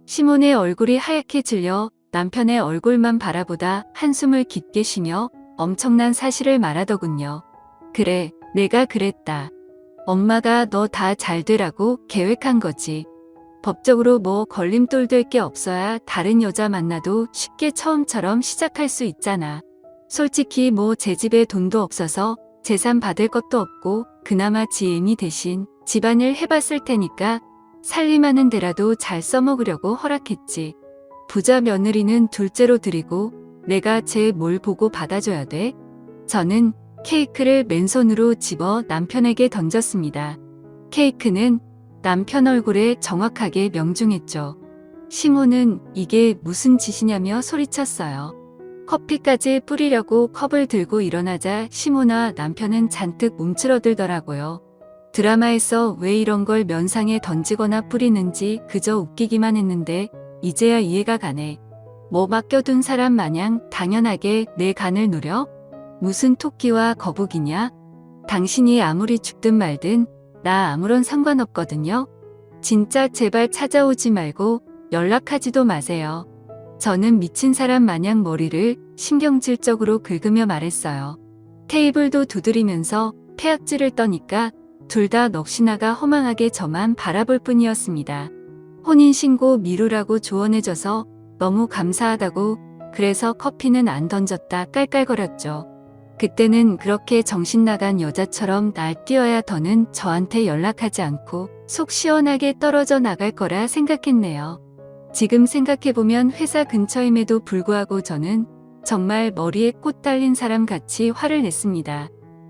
시몬의 얼굴이 하얗게 질려 남편의 얼굴만 바라보다 한숨을 깊게 쉬며 엄청난 사실을 말하더군요. 그래, 내가 그랬다. 엄마가 너 다 잘 되라고 계획한 거지. 법적으로 뭐 걸림돌 될 게 없어야 다른 여자 만나도 쉽게 처음처럼 시작할 수 있잖아. 솔직히 뭐 제 집에 돈도 없어서 재산 받을 것도 없고 그나마 지엠이 대신 집안일 해봤을 테니까 살림하는 데라도 잘 써먹으려고 허락했지. 부자 며느리는 둘째로 드리고 내가 쟤 뭘 보고 받아줘야 돼? 저는 케이크를 맨손으로 집어 남편에게 던졌습니다. 케이크는 남편 얼굴에 정확하게 명중했죠. 시몬은 이게 무슨 짓이냐며 소리쳤어요. 커피까지 뿌리려고 컵을 들고 일어나자 시몬과 남편은 잔뜩 움츠러들더라고요. 드라마에서 왜 이런 걸 면상에 던지거나 뿌리는지 그저 웃기기만 했는데 이제야 이해가 가네. 뭐 맡겨둔 사람 마냥 당연하게 내 간을 누려? 무슨 토끼와 거북이냐? 당신이 아무리 죽든 말든 나 아무런 상관없거든요. 진짜 제발 찾아오지 말고 연락하지도 마세요. 저는 미친 사람 마냥 머리를 신경질적으로 긁으며 말했어요. 테이블도 두드리면서 폐악질을 떠니까 둘 다 넋이나가 허망하게 저만 바라볼 뿐이었습니다. 혼인신고 미루라고 조언해줘서 너무 감사하다고 그래서 커피는 안 던졌다 깔깔거렸죠. 그때는 그렇게 정신나간 여자처럼 날뛰어야 더는 저한테 연락하지 않고 속 시원하게 떨어져 나갈 거라 생각했네요. 지금 생각해보면 회사 근처임에도 불구하고 저는 정말 머리에 꽃 달린 사람 같이 화를 냈습니다.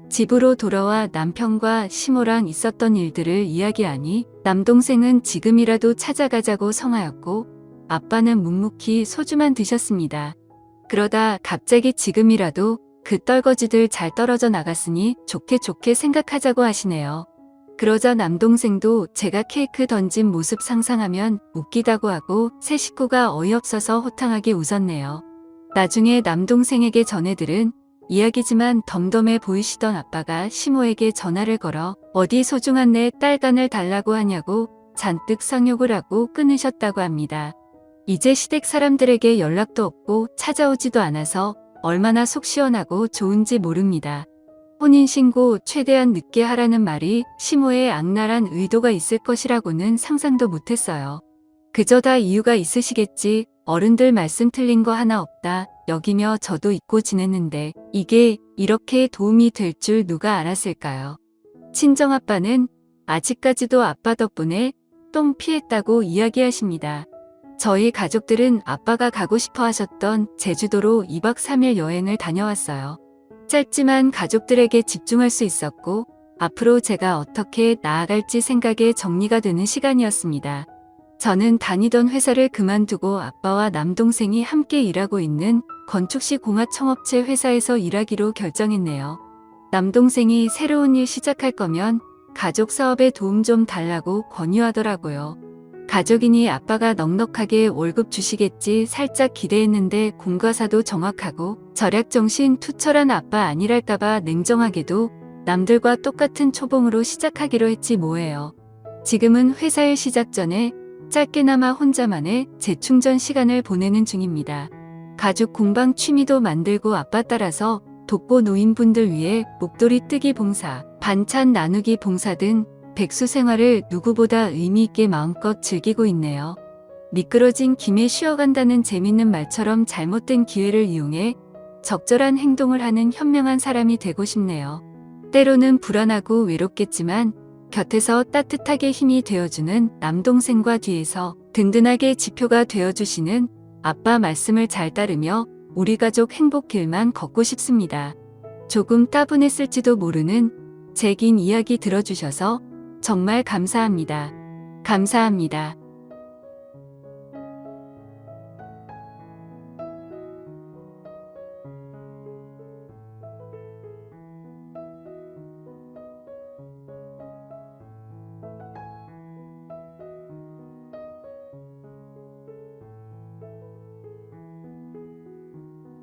집으로 돌아와 남편과 시모랑 있었던 일들을 이야기하니 남동생은 지금이라도 찾아가자고 성하였고 아빠는 묵묵히 소주만 드셨습니다. 그러다 갑자기 지금이라도 그 떨거지들 잘 떨어져 나갔으니 좋게 좋게 생각하자고 하시네요. 그러자 남동생도 제가 케이크 던진 모습 상상하면 웃기다고 하고 새 식구가 어이없어서 호탕하게 웃었네요. 나중에 남동생에게 전해들은 이야기지만 덤덤해 보이시던 아빠가 시모에게 전화를 걸어 어디 소중한 내 딸간을 달라고 하냐고 잔뜩 상욕을 하고 끊으셨다고 합니다. 이제 시댁 사람들에게 연락도 없고 찾아오지도 않아서 얼마나 속 시원하고 좋은지 모릅니다. 혼인신고 최대한 늦게 하라는 말이 시모의 악랄한 의도가 있을 것이라고는 상상도 못했어요. 그저 다 이유가 있으시겠지. 어른들 말씀 틀린 거 하나 없다 여기며 저도 잊고 지냈는데 이게 이렇게 도움이 될 줄 누가 알았을까요? 친정아빠는 아직까지도 아빠 덕분에 똥 피했다고 이야기하십니다. 저희 가족들은 아빠가 가고 싶어 하셨던 제주도로 2박 3일 여행을 다녀왔어요. 짧지만 가족들에게 집중할 수 있었고 앞으로 제가 어떻게 나아갈지 생각에 정리가 되는 시간이었습니다. 저는 다니던 회사를 그만두고 아빠와 남동생이 함께 일하고 있는 건축시 공하청업체 회사에서 일하기로 결정했네요. 남동생이 새로운 일 시작할 거면 가족 사업에 도움 좀 달라고 권유하더라고요. 가족이니 아빠가 넉넉하게 월급 주시겠지 살짝 기대했는데 공과사도 정확하고 절약정신 투철한 아빠 아니랄까봐 냉정하게도 남들과 똑같은 초봉으로 시작하기로 했지 뭐예요. 지금은 회사일 시작 전에 짧게나마 혼자만의 재충전 시간을 보내는 중입니다. 가죽 공방 취미도 만들고 아빠 따라서 독거 노인분들 위해 목도리 뜨기 봉사, 반찬 나누기 봉사 등 백수 생활을 누구보다 의미 있게 마음껏 즐기고 있네요. 미끄러진 김에 쉬어간다는 재밌는 말처럼 잘못된 기회를 이용해 적절한 행동을 하는 현명한 사람이 되고 싶네요. 때로는 불안하고 외롭겠지만 곁에서 따뜻하게 힘이 되어주는 남동생과 뒤에서 든든하게 지표가 되어주시는 아빠 말씀을 잘 따르며 우리 가족 행복 길만 걷고 싶습니다. 조금 따분했을지도 모르는 제 긴 이야기 들어주셔서 정말 감사합니다. 감사합니다.